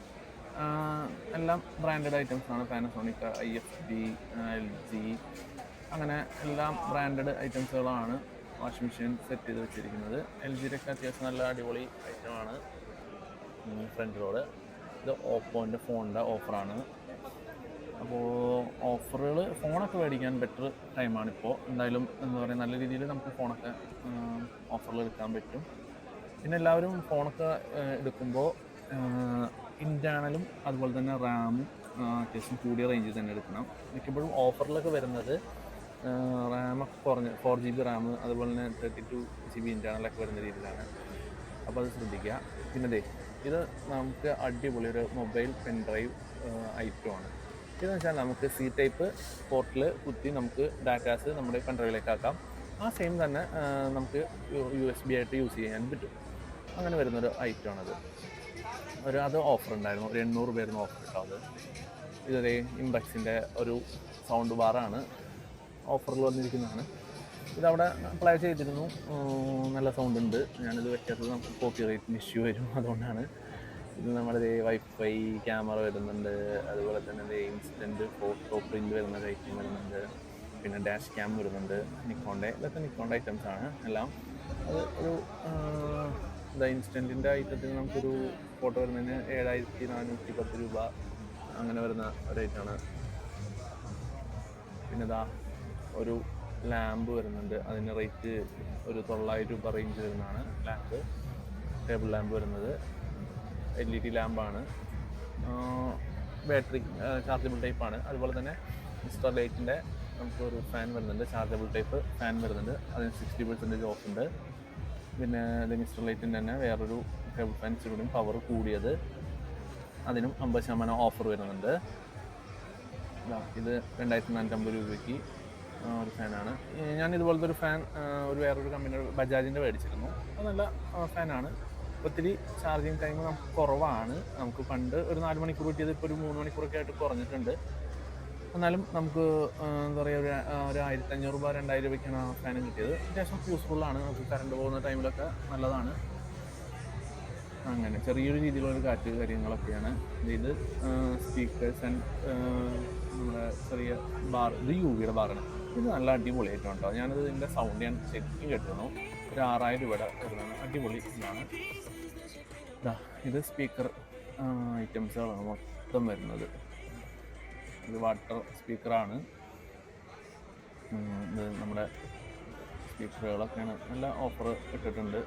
എല്ലാം ബ്രാൻഡഡ് ഐറ്റംസാണ്. പാനസോണിക്, IFB, LG അങ്ങനെ എല്ലാം ബ്രാൻഡഡ് ഐറ്റംസുകളാണ് വാഷിംഗ് മെഷീൻ സെറ്റ് ചെയ്ത് വെച്ചിരിക്കുന്നത്. എൽ ജിയുടെയൊക്കെ അത്യാവശ്യം നല്ല അടിപൊളി ഐറ്റമാണ്. ഫ്രണ്ട് റോഡ് ഇത് ഓപ്പോൻ്റെ ഫോണിൻ്റെ ഓഫറാണ്. അപ്പോൾ ഓഫറുകൾ ഫോണൊക്കെ മേടിക്കാൻ ബെറ്റർ ടൈമാണിപ്പോൾ. എന്തായാലും എന്താ പറയുക, നല്ല രീതിയിൽ നമുക്ക് ഫോണൊക്കെ ഓഫറിൽ എടുക്കാൻ പറ്റും. പിന്നെ എല്ലാവരും ഫോണൊക്കെ എടുക്കുമ്പോൾ ഇൻറ്റേർണലും അതുപോലെ തന്നെ റാമും അത്യാവശ്യം കൂടിയ റേഞ്ചിൽ തന്നെ എടുക്കണം. മിക്കപ്പോഴും ഓഫറിലൊക്കെ വരുന്നത് റാമൊക്കെ കുറഞ്ഞ് 4GB റാം അതുപോലെ തന്നെ 32GB ഇൻറ്റേർണലൊക്കെ വരുന്ന രീതിയിലാണ്. അപ്പോൾ അത് ശ്രദ്ധിക്കുക. പിന്നെ ഇത് നമുക്ക് അടിപൊളി ഒരു മൊബൈൽ പെൻ ഡ്രൈവ് ഐറ്റമാണ്. ഇതെന്ന് വെച്ചാൽ നമുക്ക് സി ടൈപ്പ് പോർട്ടിൽ കുത്തി നമുക്ക് ഡാറ്റാസ് നമ്മുടെ പെൻ ഡ്രൈവിലേക്ക് ആക്കാം. ആ സെയിം തന്നെ നമുക്ക് USB ആയിട്ട് യൂസ് ചെയ്യാൻ പറ്റും. അങ്ങനെ വരുന്നൊരു ഐറ്റമാണത്. അത് ഓഫർ ഉണ്ടായിരുന്നു, ഒരു 800 രൂപയായിരുന്നു ഓഫർ കേട്ടോ. അത് ഇതേ ഇംബക്സിൻ്റെ ഒരു സൗണ്ട് ബാറാണ്, ഓഫറിൽ വന്നിരിക്കുന്നതാണ്. ഇതവിടെ അപ്ലൈ ചെയ്തിരുന്നു, നല്ല സൗണ്ട് ഉണ്ട്. ഞാനിത് വെക്കാത്തത് നമുക്ക് കോപ്പിറൈറ്റിന് ഇഷ്യൂ വരും, അതുകൊണ്ടാണ്. ഇത് നമ്മുടെ വൈഫൈ ക്യാമറ വരുന്നുണ്ട്, അതുപോലെ തന്നെ ഇൻസ്റ്റൻറ്റ് ഫോട്ടോ പ്രിൻ്റ് വരുന്ന ഐറ്റം വരുന്നുണ്ട്, പിന്നെ ഡാഷ് ക്യാം വരുന്നുണ്ട്. ഇതൊക്കെ നിക്കോണിൻ്റെ ഐറ്റംസാണ് എല്ലാം. അത് ഒരു ഇൻസ്റ്റൻറ്റിൻ്റെ ഐറ്റത്തിന് നമുക്കൊരു ഫോട്ടോ വരുന്നതിന് 7410 രൂപ അങ്ങനെ വരുന്ന ഒരു ഐറ്റമാണ്. പിന്നെ ഒരു ലാമ്പ് വരുന്നുണ്ട്, അതിന് റേറ്റ് ഒരു 900 രൂപ റേഞ്ച് വരുന്നതാണ് ലാമ്പ്. ടേബിൾ ലാമ്പ് വരുന്നത് LED ലാമ്പാണ്, ബാറ്ററി ചാർജബിൾ ടൈപ്പാണ്. അതുപോലെ തന്നെ മിസ്റ്റർ ലൈറ്റിൻ്റെ നമുക്കൊരു ഫാൻ വരുന്നുണ്ട്, ചാർജബിൾ ടൈപ്പ് ഫാൻ വരുന്നുണ്ട്. അതിന് 60% ഓഫ് ഉണ്ട്. പിന്നെ മിസ്റ്റർ ലൈറ്റിൻ്റെ തന്നെ വേറൊരു ടേബിൾ ഫാൻ ഇച്ചിരി പവർ കൂടിയത്, അതിനും 50% ഓഫർ വരുന്നുണ്ട്. ഇത് 2450 രൂപയ്ക്ക് ഒരു ഫാനാണ്. ഞാൻ ഇതുപോലത്തെ ഒരു ഫാൻ വേറൊരു കമ്പനിയുടെ ബജാജിൻ്റെ മേടിച്ചിരുന്നു. അത് നല്ല ഫാനാണ്. ഒത്തിരി ചാർജിങ് ടൈം നമുക്ക് കുറവാണ്. നമുക്ക് പണ്ട് ഒരു 4 മണിക്കൂർ കിട്ടിയത് ഇപ്പോൾ ഒരു 3 മണിക്കൂറൊക്കെ ആയിട്ട് കുറഞ്ഞിട്ടുണ്ട്. എന്നാലും നമുക്ക് എന്താ പറയുക, ഒരു 1500 രൂപ 2000 രൂപയ്ക്കാണ് ആ ഫാനും കിട്ടിയത്. അത്യാവശ്യം യൂസ്ഫുള്ളാണ്, നമുക്ക് കറണ്ട് പോകുന്ന ടൈമിലൊക്കെ നല്ലതാണ്. അങ്ങനെ ചെറിയൊരു രീതിയിലുള്ളൊരു കാറ്റ് കാര്യങ്ങളൊക്കെയാണ്. ഇത് സ്പീക്കേഴ്സ് ആൻഡ് നമ്മുടെ ചെറിയ ബാർ, ഇത് UVയുടെ ബാറാണ്. ഇത് നല്ല അടിപൊളിയായിട്ടാണ് കേട്ടോ. ഞാനത് ഇതിൻ്റെ സൗണ്ട് ഞാൻ ശരിക്കും കേട്ടിരുന്നു. ഒരു 6000 രൂപയുടെ വരുന്നതാണ്. അടിപൊളി ഇതാണ്. ഇത് സ്പീക്കർ ഐറ്റംസുകളാണ് മൊത്തം വരുന്നത്. ഇത് വാട്ടർ സ്പീക്കറാണ്. ഇത് നമ്മുടെ സ്പീക്കറുകളൊക്കെയാണ്, നല്ല ഓഫർ ഇട്ടിട്ടുണ്ട്.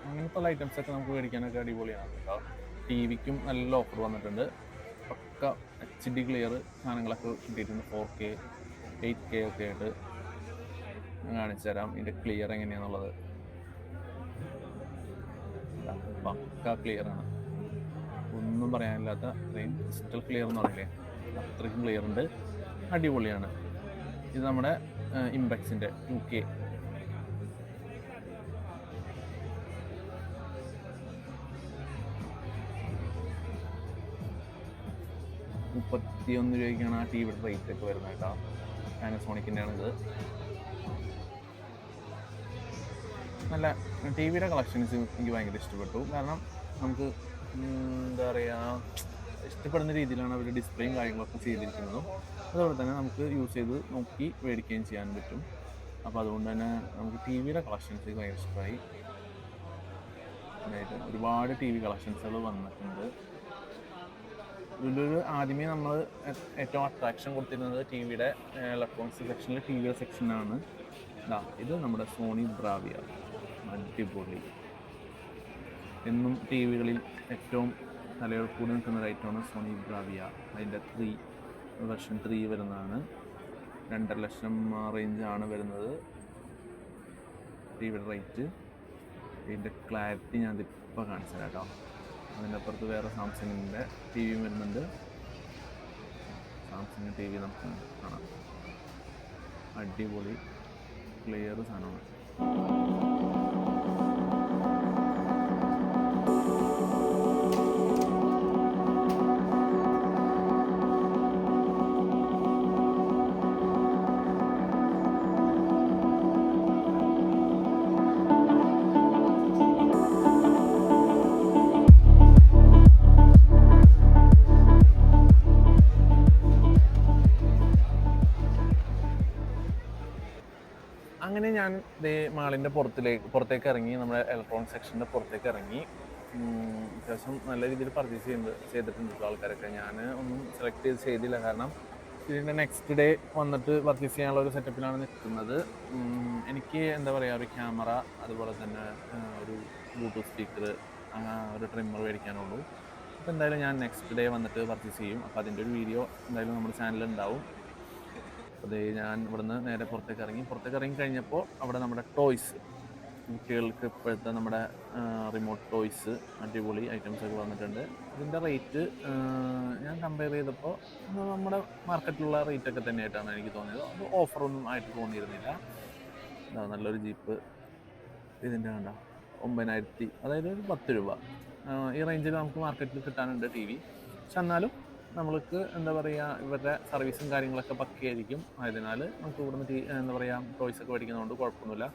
അങ്ങനത്തെ ഐറ്റംസൊക്കെ നമുക്ക് മേടിക്കാനൊക്കെ അടിപൊളിയാണ് കേട്ടോ. TV-ക്കും നല്ല ഓഫർ വന്നിട്ടുണ്ട്. പക്ക HD ക്ലിയർ സാധനങ്ങളൊക്കെ കിട്ടിയിട്ടുണ്ട്. 4K 8K ഒക്കെ ആയിട്ട് കാണിച്ചു തരാം ഇതിൻ്റെ ക്ലിയർ എങ്ങനെയാണെന്നുള്ളത്. പക്ക ക്ലിയറാണ്, ഒന്നും പറയാനില്ലാത്ത അത്രയും ക്രിസ്റ്റൽ ക്ലിയർ എന്ന് പറയില്ലേ, അത്രയ്ക്കും ക്ലിയർ ഉണ്ട്. അടിപൊളിയാണ്. ഇത് നമ്മുടെ ഇംബക്സിൻ്റെ UK. ₹31 ആ ടിവിയുടെ റേറ്റ് ഒക്കെ വരുന്നത് കേട്ടോ. പാനസോണിക്കിൻ്റെ ആണിത്. നല്ല ടിവിയുടെ കളക്ഷൻസ് എനിക്ക് ഭയങ്കര ഇഷ്ടപ്പെട്ടു. കാരണം നമുക്ക് എന്താ പറയുക, ഇഷ്ടപ്പെടുന്ന രീതിയിലാണ് അവർ ഡിസ്പ്ലേയും കാര്യങ്ങളൊക്കെ ചെയ്തിരിക്കുന്നതും. അതുപോലെ തന്നെ നമുക്ക് യൂസ് ചെയ്ത് നോക്കി മേടിക്കുകയും ചെയ്യാൻ പറ്റും. അപ്പോൾ അതുകൊണ്ട് തന്നെ നമുക്ക് ടിവിയുടെ കളക്ഷൻസ് ഭയങ്കര ഇഷ്ടമായി. അതായത് ഒരുപാട് TV കളക്ഷൻസുകൾ വന്നിട്ടുണ്ട്. ഇതിലൊരു ആദ്യമേ നമ്മൾ ഏറ്റവും അട്രാക്ഷൻ കൊടുത്തിരുന്നത് ടിവിയുടെ ഇലക്ട്രോണിക്സ് സെക്ഷനിൽ ടിവിയുടെ സെക്ഷനാണ്. ഇത് നമ്മുടെ സോണി ബ്രാവിയ. അടിപൊളി. എന്നും ടിവികളിൽ ഏറ്റവും തലയെടുപ്പൂടി നിൽക്കുന്ന ഒരു ഐറ്റമാണ് സോണി ബ്രാവിയ. അതിൻ്റെ വെർഷൻ 3 വരുന്നതാണ്. 2.5 ലക്ഷം റേഞ്ചാണ് വരുന്നത് ടിവിയുടെ റേറ്റ്. ഇതിൻ്റെ ക്ലാരിറ്റി ഞാൻ ഇപ്പോൾ കാണിച്ചു തരാം കേട്ടോ. അതിൻ്റെ അപ്പുറത്ത് വേറെ സാംസങ്ങിൻ്റെ TV വരുന്നുണ്ട്. സാംസങ് TV നമുക്ക് കാണാം. അടിപൊളി ക്ലിയർ സാധനമാണ്. അങ്ങനെ ഞാൻ ദേ മാളിൻ്റെ പുറത്തേക്ക് ഇറങ്ങി, നമ്മുടെ ഇലക്ട്രോണിക് സെക്ഷൻ്റെ പുറത്തേക്ക് ഇറങ്ങി. അത്യാവശ്യം നല്ല രീതിയിൽ പർച്ചേസ് ചെയ്തിട്ടുണ്ട് ആൾക്കാരൊക്കെ. ഞാൻ ഒന്നും സെലക്ട് ചെയ്തില്ല, കാരണം ഇതിൻ്റെ നെക്സ്റ്റ് ഡേ വന്നിട്ട് പർച്ചേസ് ചെയ്യാനുള്ള ഒരു സെറ്റപ്പിലാണ് നിൽക്കുന്നത്. എനിക്ക് എന്താ പറയുക, ഒരു ക്യാമറ, അതുപോലെ തന്നെ ഒരു ബ്ലൂടൂത്ത് സ്പീക്കർ, ഒരു ട്രിമ്മർ മേടിക്കാനുള്ളൂ. അപ്പോൾ എന്തായാലും ഞാൻ നെക്സ്റ്റ് ഡേ വന്നിട്ട് പർച്ചേസ് ചെയ്യും. അപ്പോൾ അതിൻ്റെ ഒരു വീഡിയോ എന്തായാലും നമ്മുടെ ചാനലിൽ ഉണ്ടാവും. അപ്പോൾ ഞാൻ ഇവിടുന്ന് നേരെ പുറത്തേക്ക് ഇറങ്ങി കഴിഞ്ഞപ്പോൾ അവിടെ നമ്മുടെ ടോയ്സ്, കുട്ടികൾക്ക് ഇപ്പോഴത്തെ നമ്മുടെ റിമോട്ട് ടോയ്സ്, അടിപൊളി ഐറ്റംസ് ഒക്കെ വന്നിട്ടുണ്ട്. ഇതിൻ്റെ റേറ്റ് ഞാൻ കമ്പയർ ചെയ്തപ്പോൾ നമ്മുടെ മാർക്കറ്റിലുള്ള റേറ്റൊക്കെ തന്നെയായിട്ടാണ് എനിക്ക് തോന്നിയത്. അത് ഓഫറൊന്നും ആയിട്ട് തോന്നിയിരുന്നില്ല. നല്ലൊരു ജീപ്പ്, ഇതിൻ്റെ കണ്ട 9,000, അതായത് ഒരു 10 രൂപ ഈ റേഞ്ചിൽ നമുക്ക് മാർക്കറ്റിൽ കിട്ടാനുണ്ട് ടി വി. പക്ഷെ എന്നാലും നമ്മൾക്ക് എന്താ പറയുക, ഇവരുടെ സർവീസും കാര്യങ്ങളൊക്കെ പക്കയായിരിക്കും. ആയതിനാൽ നമുക്ക് ഇവിടുന്ന് എന്താ പറയുക, ടോയ്സൊക്കെ മേടിക്കുന്നതുകൊണ്ട് കുഴപ്പമൊന്നുമില്ല.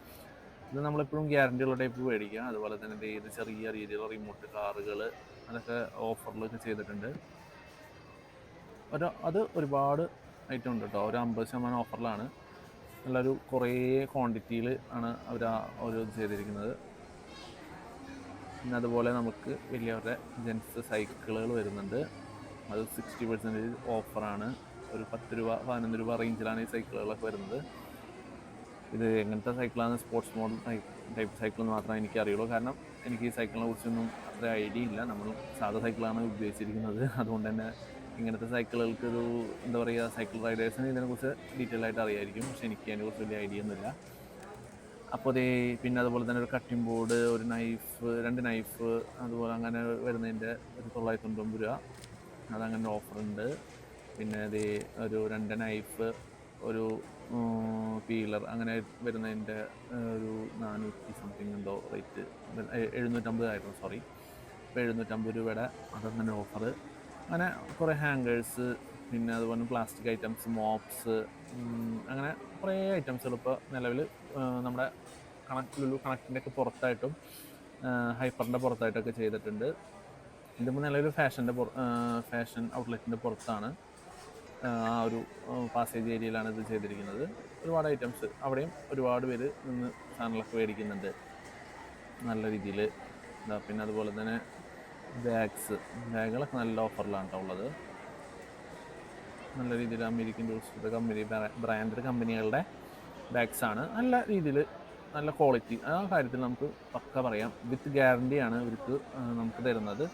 ഇത് നമ്മളെപ്പോഴും ഗ്യാരണ്ടിയുള്ള ടൈപ്പ് മേടിക്കുക. അതുപോലെ തന്നെ ഇത് ചെറിയ രീതിയിലുള്ള റിമോട്ട് കാറുകൾ, അതൊക്കെ ഓഫറിലൊക്കെ ചെയ്തിട്ടുണ്ട്. അത് ഒരുപാട് ഐറ്റം ഉണ്ട് കേട്ടോ. ഒരു 50% ഓഫറിലാണ്. നല്ലൊരു കുറേ ക്വാണ്ടിറ്റിയിൽ ആണ് അവർ ചെയ്തിരിക്കുന്നത്. പിന്നെ അതുപോലെ നമുക്ക് വലിയവരുടെ ജെൻസ് സൈക്കിളുകൾ വരുന്നുണ്ട്. അത് 60% ഓഫറാണ്. ഒരു 10 രൂപ 11 രൂപ റേഞ്ചിലാണ് ഈ സൈക്കിളുകളൊക്കെ വരുന്നത്. ഇത് എങ്ങനത്തെ സൈക്കിളാണ്, സ്പോർട്സ് മോഡൽ ടൈപ്പ് സൈക്കിൾ എന്ന് മാത്രമേ എനിക്ക് അറിയുള്ളൂ. കാരണം എനിക്ക് ഈ സൈക്കിളിനെ കുറിച്ചൊന്നും അത്ര ഐഡിയ ഇല്ല. നമ്മൾ സാധാ സൈക്കിളാണ് ഉപയോഗിച്ചിരിക്കുന്നത്. അതുകൊണ്ട് തന്നെ ഇങ്ങനത്തെ സൈക്കിളുകൾക്ക് ഒരു എന്താ പറയുക, സൈക്കിൾ റൈഡേഴ്സിന് ഇതിനെക്കുറിച്ച് ഡീറ്റെയിൽ ആയിട്ട് അറിയായിരിക്കും. പക്ഷെ എനിക്ക് അതിനെക്കുറിച്ച് വലിയ ഐഡിയ ഒന്നുമില്ല. അപ്പോൾ പിന്നെ അതുപോലെ തന്നെ ഒരു കട്ടിംഗ് ബോർഡ്, ഒരു നൈഫ്, 2 നൈഫ്, അതുപോലെ അങ്ങനെ വരുന്നതിൻ്റെ ഒരു 990 രൂപ, അതങ്ങനെ ഓഫറുണ്ട്. പിന്നെ ഒരു 2 നൈഫ്, ഒരു പീലർ, അങ്ങനെ വരുന്നതിൻ്റെ ഒരു 400 സംതിങ് എന്തോ റേറ്റ്, 750 ആയിരുന്നു, സോറി. ഇപ്പോൾ 750 രൂപയുടെ അതങ്ങനെ ഓഫർ. അങ്ങനെ കുറേ ഹാങ്കേഴ്സ്, പിന്നെ അതുപോലെ പ്ലാസ്റ്റിക് ഐറ്റംസ്, മോപ്സ്, അങ്ങനെ കുറേ ഐറ്റംസുകൾ ഇപ്പോൾ നിലവിൽ നമ്മുടെ കണക്റ്റിൻ്റെ ഒക്കെ പുറത്തായിട്ടും ഹൈപ്പറിൻ്റെ പുറത്തായിട്ടൊക്കെ ചെയ്തിട്ടുണ്ട്. ഇതിപ്പോൾ നിലവിൽ ഫാഷൻ ഔട്ട്ലെറ്റിൻ്റെ പുറത്താണ്, ആ ഒരു പാസേജ് ഏരിയയിലാണ് ഇത് ചെയ്തിരിക്കുന്നത്. ഒരുപാട് ഐറ്റംസ്, അവിടെയും ഒരുപാട് പേര് നിന്ന് സാധനങ്ങളൊക്കെ മേടിക്കുന്നുണ്ട് നല്ല രീതിയിൽ. പിന്നെ അതുപോലെ തന്നെ ബാഗുകളൊക്കെ നല്ല ഓഫറിലാണ് കേട്ടോ ഉള്ളത്. നല്ല രീതിയിൽ അമേരിക്കൻ ടൂറിസ്റ്റ് കമ്പനി, ബ്രാൻഡഡ് കമ്പനികളുടെ ബാഗ്സാണ്. നല്ല രീതിയിൽ, നല്ല ക്വാളിറ്റി, ആ കാര്യത്തിൽ നമുക്ക് പക്ക പറയാം. വിത്ത് ഗ്യാരണ്ടിയാണ് ഇവർക്ക് നമുക്ക് തരുന്നത്.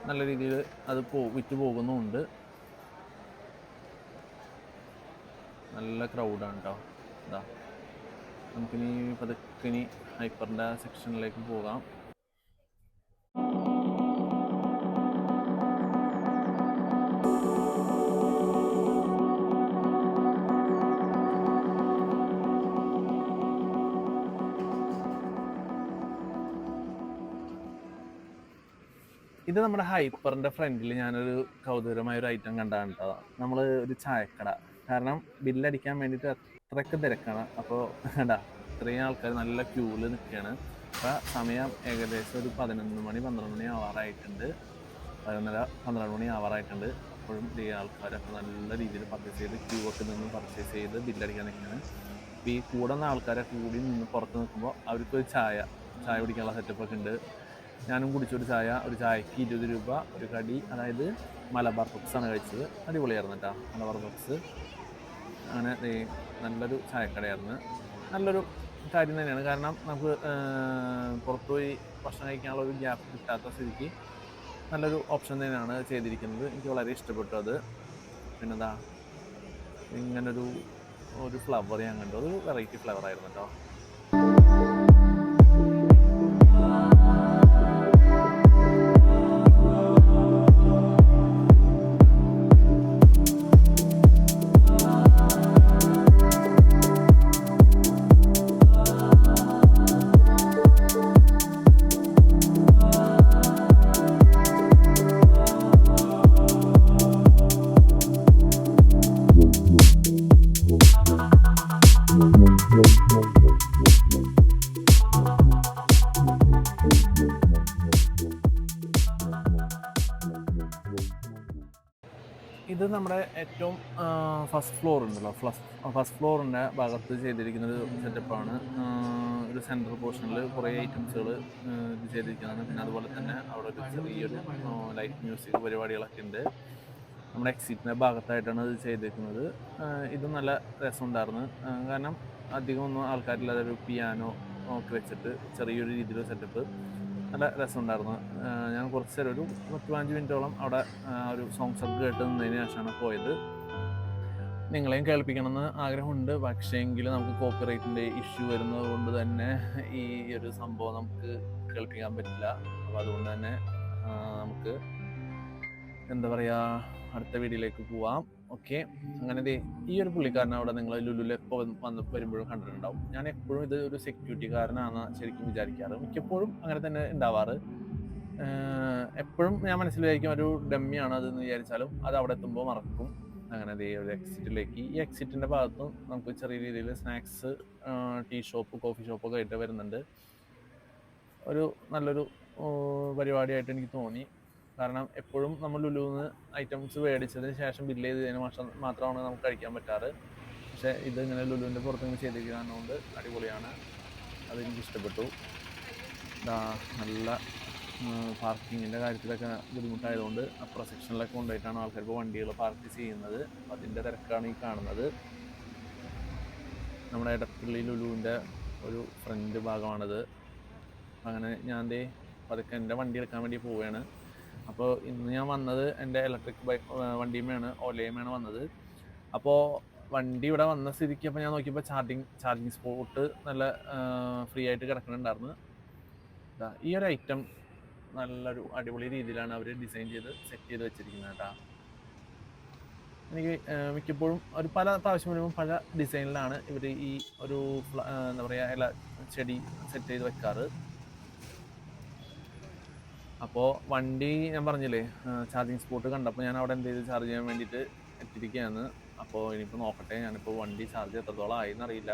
നല്ല രീതിയിൽ അത് വിറ്റ് പോകുന്നുമുണ്ട്. നല്ല ക്രൗഡാണ് കേട്ടോ. നമുക്കിനി പതുക്കെ ഹൈപ്പറിൻ്റെ സെക്ഷനിലേക്ക് പോകാം. ഇത് നമ്മുടെ ഹൈപ്പറിൻ്റെ ഫ്രണ്ടിൽ ഞാനൊരു കൗതുകരമായ ഒരു ഐറ്റം കണ്ടാണ് കേട്ടോ. നമ്മൾ ഒരു ചായക്കട, കാരണം ബില്ലടിക്കാൻ വേണ്ടിയിട്ട് അത്രയ്ക്ക് തിരക്കാണ്. അപ്പോൾ ഇത്രയും ആൾക്കാർ നല്ല ക്യൂവിൽ നിൽക്കുകയാണ്. അപ്പോൾ സമയം ഏകദേശം ഒരു 11 മണി 12 മണി ആവാറായിട്ടുണ്ട്. 11:30 മണി ആവാറായിട്ടുണ്ട്. അപ്പോഴും ഈ ആൾക്കാരൊക്കെ നല്ല രീതിയിൽ പർച്ചേസ് ചെയ്ത് ക്യൂ ഒക്കെ നിന്ന് പർച്ചേസ് ചെയ്ത് ബില്ലടിക്കാൻ നിൽക്കുകയാണ്. അപ്പോൾ ഈ കൂടുന്ന ആൾക്കാരെ കൂടി നിന്ന് പുറത്ത് നിൽക്കുമ്പോൾ അവർക്കൊരു ചായ കുടിക്കാനുള്ള സെറ്റപ്പൊക്കെ ഉണ്ട്. ഞാനും കുടിച്ചൊരു ഒരു ചായക്ക് 20 രൂപ, ഒരു കടി, അതായത് മലബാർ പപ്സാണ് കഴിച്ചത്. അടിപൊളിയായിരുന്നു കേട്ടോ മലബാർ പപ്സ്. അങ്ങനെ നല്ലൊരു ചായക്കടയായിരുന്നു. നല്ലൊരു കാര്യം തന്നെയാണ്, കാരണം നമുക്ക് പുറത്തുപോയി ഭക്ഷണം കഴിക്കാനുള്ള ഒരു ഗ്യാപ്പ് കിട്ടാത്ത സ്ഥിതിക്ക് നല്ലൊരു ഓപ്ഷൻ തന്നെയാണ് ചെയ്തിരിക്കുന്നത്. എനിക്ക് വളരെ ഇഷ്ടപ്പെട്ടു അത്. പിന്നെന്താ, ഇങ്ങനൊരു ഫ്ലവർ ഞാൻ കണ്ടു, ഒരു വെറൈറ്റി ഫ്ലവർ ആയിരുന്നു കേട്ടോ. നമ്മുടെ ഏറ്റവും ഫസ്റ്റ് ഫ്ലോർ ഉണ്ടല്ലോ, ഫസ്റ്റ് ഫ്ലോറിൻ്റെ ഭാഗത്ത് ചെയ്തിരിക്കുന്ന ഒരു സെറ്റപ്പാണ്. ഒരു സെൻട്രൽ പോർഷനിൽ കുറേ ഐറ്റംസുകൾ ഇത് ചെയ്തിരിക്കുന്നതാണ്. പിന്നെ അതുപോലെ തന്നെ അവിടെ ഒരു ചെറിയൊരു ലൈറ്റ് മ്യൂസിക് പരിപാടികളൊക്കെ ഉണ്ട്. നമ്മുടെ എക്സിറ്റിൻ്റെ ഭാഗത്തായിട്ടാണ് ഇത് ചെയ്തിരിക്കുന്നത്. ഇത് നല്ല രസമുണ്ടായിരുന്നു. കാരണം അധികം ഒന്നും ആൾക്കാരില്ലാതെ ഒരു പിയാനോ ഒക്കെ വെച്ചിട്ട് ചെറിയൊരു രീതിയിലുള്ള സെറ്റപ്പ് നല്ല രസമുണ്ടായിരുന്നു. ഞാൻ കുറച്ച് നേരം ഒരു 10-15 മിനിറ്റോളം അവിടെ ഒരു സോങ്സ് ഒക്കെ കേട്ട് നിന്നതിന് ശേഷമാണ് പോയത്. നിങ്ങളെയും കേൾപ്പിക്കണമെന്ന് ആഗ്രഹമുണ്ട്, പക്ഷേ എങ്കിൽ നമുക്ക് കോപ്പിറൈറ്റിൻ്റെ ഇഷ്യൂ വരുന്നത് കൊണ്ട് തന്നെ ഈ ഒരു സംഭവം നമുക്ക് കേൾപ്പിക്കാൻ പറ്റില്ല. അപ്പോൾ അതുകൊണ്ട് തന്നെ നമുക്ക് എന്താ പറയുക, അടുത്ത വീഡിയോയിലേക്ക് പോവാം. ഓക്കെ, അങ്ങനെ ഈ ഒരു പുള്ളിക്കാരനെ അവിടെ നിങ്ങൾ ലുലുവിൽ എപ്പോൾ വന്ന് വരുമ്പോഴും കണ്ടിട്ടുണ്ടാവും. ഞാൻ എപ്പോഴും ഇത് ഒരു സെക്യൂരിറ്റിക്കാരനാണ് ശരിക്കും വിചാരിക്കാറ്. മിക്കപ്പോഴും അങ്ങനെ തന്നെ ഉണ്ടാവാറ്. എപ്പോഴും ഞാൻ മനസ്സിൽ വിചാരിക്കും ഒരു ഡമ്മിയാണ് അതെന്ന് വിചാരിച്ചാലും അത് അവിടെ എത്തുമ്പോൾ മറക്കും. അങ്ങനെ ഒരു എക്സിറ്റിലേക്ക്, ഈ എക്സിറ്റിൻ്റെ ഭാഗത്തും നമുക്ക് ചെറിയ രീതിയിൽ സ്നാക്സ്, ടീ ഷോപ്പ്, കോഫി ഷോപ്പൊക്കെ ആയിട്ട് വരുന്നുണ്ട്. ഒരു നല്ലൊരു പരിപാടിയായിട്ട് എനിക്ക് തോന്നി. കാരണം എപ്പോഴും നമ്മൾ ലുലുവിൽ നിന്ന് ഐറ്റംസ് മേടിച്ചതിന് ശേഷം ബില്ല് ചെയ്തതിന് മാത്രമാണ് നമുക്ക് കഴിക്കാൻ പറ്റാറ്. പക്ഷേ ഇത് ഇങ്ങനെ ലുലുവിൻ്റെ പുറത്തുനിന്ന് ചെയ്തിരിക്കുന്നതുകൊണ്ട് അടിപൊളിയാണ്, അതെനിക്ക് ഇഷ്ടപ്പെട്ടു. നല്ല പാർക്കിങ്ങിൻ്റെ കാര്യത്തിലൊക്കെ ബുദ്ധിമുട്ടായതുകൊണ്ട് അപ്പുറ സെക്ഷനിലൊക്കെ കൊണ്ടുപോയിട്ടാണ് ആൾക്കാർ ഇപ്പോൾ വണ്ടികൾ പാർക്ക് ചെയ്യുന്നത്. അതിൻ്റെ തിരക്കാണ് ഈ കാണുന്നത്. നമ്മുടെ ഇടപ്പള്ളി ലുലുവിൻ്റെ ഒരു ഫ്രണ്ട് ഭാഗമാണിത്. അങ്ങനെ ഞാൻ പതുക്കെ എൻ്റെ വണ്ടി എടുക്കാൻ വേണ്ടി പോവുകയാണ്. അപ്പോൾ ഇന്ന് ഞാൻ വന്നത് എൻ്റെ ഇലക്ട്രിക് വണ്ടിയുമാണ്, ഓലയുമാണ് വന്നത്. അപ്പോൾ വണ്ടി ഇവിടെ വന്ന സ്ഥിതിക്ക് അപ്പോൾ ഞാൻ നോക്കിയപ്പോൾ ചാർജിങ് സ്പോട്ട് നല്ല ഫ്രീ ആയിട്ട് കിടക്കുന്നുണ്ടായിരുന്നു. ഈ ഒരു ഐറ്റം നല്ലൊരു അടിപൊളി രീതിയിലാണ് അവർ ഡിസൈൻ ചെയ്ത് സെറ്റ് ചെയ്ത് വെച്ചിരിക്കുന്നത് കേട്ടോ. എനിക്ക് മിക്കപ്പോഴും ഒരു പല പ്രാവശ്യം വരുമ്പോൾ പല ഡിസൈനിലാണ് ഇവർ ഈ ഒരു എന്താ പറയുക ചെടി സെറ്റ് ചെയ്ത് വെക്കാറ്. അപ്പോൾ വണ്ടി ഞാൻ പറഞ്ഞില്ലേ, ചാർജിങ് സ്പോട്ട് കണ്ടപ്പോൾ ഞാൻ അവിടെ എന്ത് ചെയ്ത് ചാർജ് ചെയ്യാൻ വേണ്ടിയിട്ട് എത്തിയിരിക്കുകയാണ്. അപ്പോൾ ഇനിയിപ്പോൾ നോക്കട്ടെ, ഞാനിപ്പോൾ വണ്ടി ചാർജ് എത്രത്തോളം ആയിന്നറിയില്ല.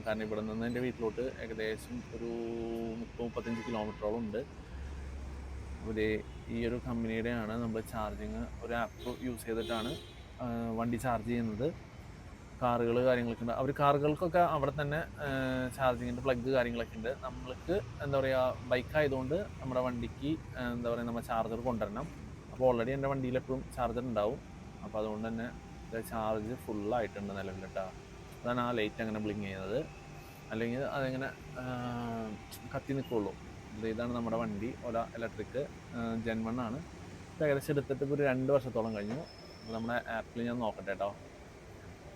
കാരണം ഇവിടെ നിന്ന് എൻ്റെ വീട്ടിലോട്ട് ഏകദേശം ഒരു 30-35 കിലോമീറ്ററോളം ഉണ്ട്. അപ്പോൾ ഈ ഒരു കമ്പനിയുടെയാണ് നമ്മൾ ചാർജിങ് ഒരു ആപ്പ് യൂസ് ചെയ്തിട്ടാണ് വണ്ടി ചാർജ് ചെയ്യുന്നത്. കാറുകൾ കാര്യങ്ങളൊക്കെ ഉണ്ട്, അവർ കാറുകൾക്കൊക്കെ അവിടെ തന്നെ ചാർജിങ്ങിൻ്റെ പ്ലഗ് കാര്യങ്ങളൊക്കെ ഉണ്ട്. നമ്മൾക്ക് എന്താ പറയുക, ബൈക്ക് ആയതുകൊണ്ട് നമ്മുടെ വണ്ടിക്ക് എന്താ പറയുക നമ്മൾ ചാർജർ കൊണ്ടുവരണം. അപ്പോൾ ഓൾറെഡി എൻ്റെ വണ്ടിയിൽ എപ്പോഴും ചാർജർ ഉണ്ടാവും. അപ്പോൾ അതുകൊണ്ട് തന്നെ ചാർജ് ഫുള്ളായിട്ടുണ്ട് നിലവിൽ കേട്ടോ. അതാണ് ആ ലൈറ്റ് അങ്ങനെ ബ്ലിങ്ക് ചെയ്യുന്നത്, അല്ലെങ്കിൽ അതിങ്ങനെ കത്തി നിൽക്കുള്ളൂ. ഇതാണ് നമ്മുടെ വണ്ടി, ഓല ഇലക്ട്രിക് ജെൻ 1 ആണ്. ഇത് ഏകദേശം എടുത്തിട്ട് ഇപ്പോൾ ഒരു 2 വർഷത്തോളം കഴിഞ്ഞു. അപ്പോൾ നമ്മുടെ ആപ്പിൽ ഞാൻ നോക്കട്ടെ കേട്ടോ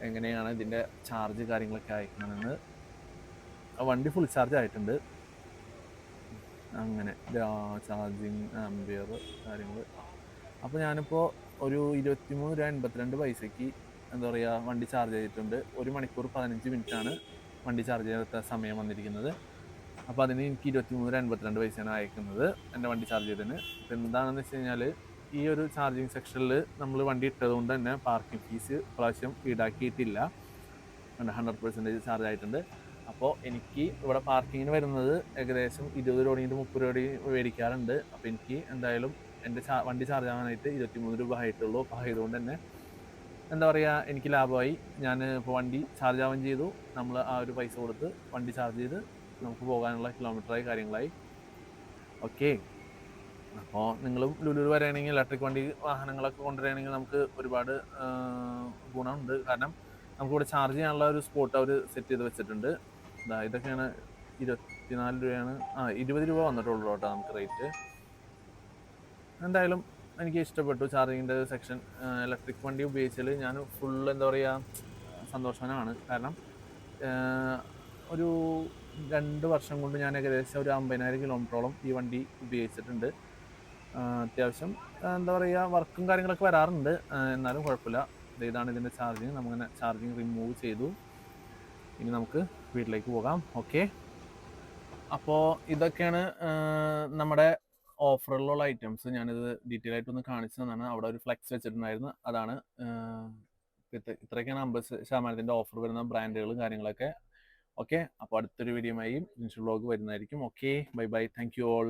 എങ്ങനെയാണ് ഇതിൻ്റെ ചാർജ് കാര്യങ്ങളൊക്കെ അയക്കണമെന്ന്. വണ്ടി ഫുൾ ചാർജ് ആയിട്ടുണ്ട്. അങ്ങനെ ചാർജിങ് ആംബിയർ കാര്യങ്ങൾ. അപ്പോൾ ഞാനിപ്പോൾ ഒരു 23.82 എന്താ പറയുക വണ്ടി ചാർജ് ചെയ്തിട്ടുണ്ട്. 1 മണിക്കൂർ 15 മിനിറ്റാണ് വണ്ടി ചാർജ് ചെയ്ത സമയം വന്നിരിക്കുന്നത്. അപ്പോൾ അതിന് എനിക്ക് 23.82 അയക്കുന്നത് എൻ്റെ വണ്ടി ചാർജ് ചെയ്തതിന്. അപ്പോൾ എന്താണെന്ന് വെച്ച് കഴിഞ്ഞാൽ, ഈ ഒരു ചാർജിങ് സെക്ഷനിൽ നമ്മൾ വണ്ടി ഇട്ടതുകൊണ്ട് തന്നെ പാർക്കിംഗ് ഫീസ് പ്രാവശ്യം ഈടാക്കിയിട്ടില്ല. 100% ചാർജ് ആയിട്ടുണ്ട്. അപ്പോൾ എനിക്ക് ഇവിടെ പാർക്കിങ്ങിന് വരുന്നത് ഏകദേശം 20 രൂപ 30 രൂപ മേടിക്കാറുണ്ട്. അപ്പോൾ എനിക്ക് എന്തായാലും എൻ്റെ വണ്ടി ചാർജ് ആവാനായിട്ട് 23 രൂപ ആയിട്ടുള്ളൂ. അപ്പോൾ ആയതുകൊണ്ട് തന്നെ എന്താ പറയുക, എനിക്ക് ലാഭമായി. ഞാൻ ഇപ്പോൾ വണ്ടി ചാർജ് ആവുകയും ചെയ്തു, നമ്മൾ ആ ഒരു പൈസ കൊടുത്ത് വണ്ടി ചാർജ് ചെയ്ത് നമുക്ക് പോകാനുള്ള കിലോമീറ്ററായി കാര്യങ്ങളായി. ഓക്കെ, അപ്പോൾ നിങ്ങളും ലുലുവിൽ വരികയാണെങ്കിൽ ഇലക്ട്രിക് വാഹനങ്ങളൊക്കെ കൊണ്ടുവരികയാണെങ്കിൽ നമുക്ക് ഒരുപാട് ഗുണമുണ്ട്. കാരണം നമുക്കിവിടെ ചാർജ് ചെയ്യാനുള്ള ഒരു സ്പോട്ട് അവർ സെറ്റ് ചെയ്ത് വെച്ചിട്ടുണ്ട്. ഇതൊക്കെയാണ് 24 രൂപയാണ്, 20 രൂപ വന്നിട്ടുള്ളൂ കേട്ടോ നമുക്ക് റേറ്റ്. എന്തായാലും എനിക്ക് ഇഷ്ടപ്പെട്ടു ചാർജിങ്ങിൻ്റെ സെക്ഷൻ. ഇലക്ട്രിക് വണ്ടി ഉപയോഗിച്ചാൽ ഞാൻ ഫുൾ എന്താ പറയുക സന്തോഷവാനാണ്. കാരണം ഒരു 2 വർഷം കൊണ്ട് ഞാൻ ഏകദേശം ഒരു 50,000 കിലോമീറ്ററോളം ഈ വണ്ടി ഉപയോഗിച്ചിട്ടുണ്ട്. അത്യാവശ്യം എന്താ പറയുക വർക്കും കാര്യങ്ങളൊക്കെ വരാറുണ്ട്, എന്നാലും കുഴപ്പമില്ല. ഇതാണ് ഇതിൻ്റെ ചാർജിങ്. നമ്മങ്ങനെ ചാർജിങ് റിമൂവ് ചെയ്തു. ഇനി നമുക്ക് വീട്ടിലേക്ക് പോകാം. ഓക്കെ, അപ്പോൾ ഇതൊക്കെയാണ് നമ്മുടെ ഓഫറിലുള്ള ഐറ്റംസ്. ഞാനിത് ഡീറ്റെയിൽ ആയിട്ടൊന്ന് കാണിച്ചു തന്നാണ്. അവിടെ ഒരു ഫ്ലെക്സ് വെച്ചിട്ടുണ്ടായിരുന്നു, അതാണ്. ഇത്രയൊക്കെയാണ് 50% ഓഫർ വരുന്ന ബ്രാൻഡുകളും കാര്യങ്ങളൊക്കെ. ഓക്കെ, അപ്പോൾ അടുത്തൊരു വീഡിയോയുമായി ഇൻഷു വ്ലോഗ് വരുന്നതായിരിക്കും. Okay, bye bye, thank you all.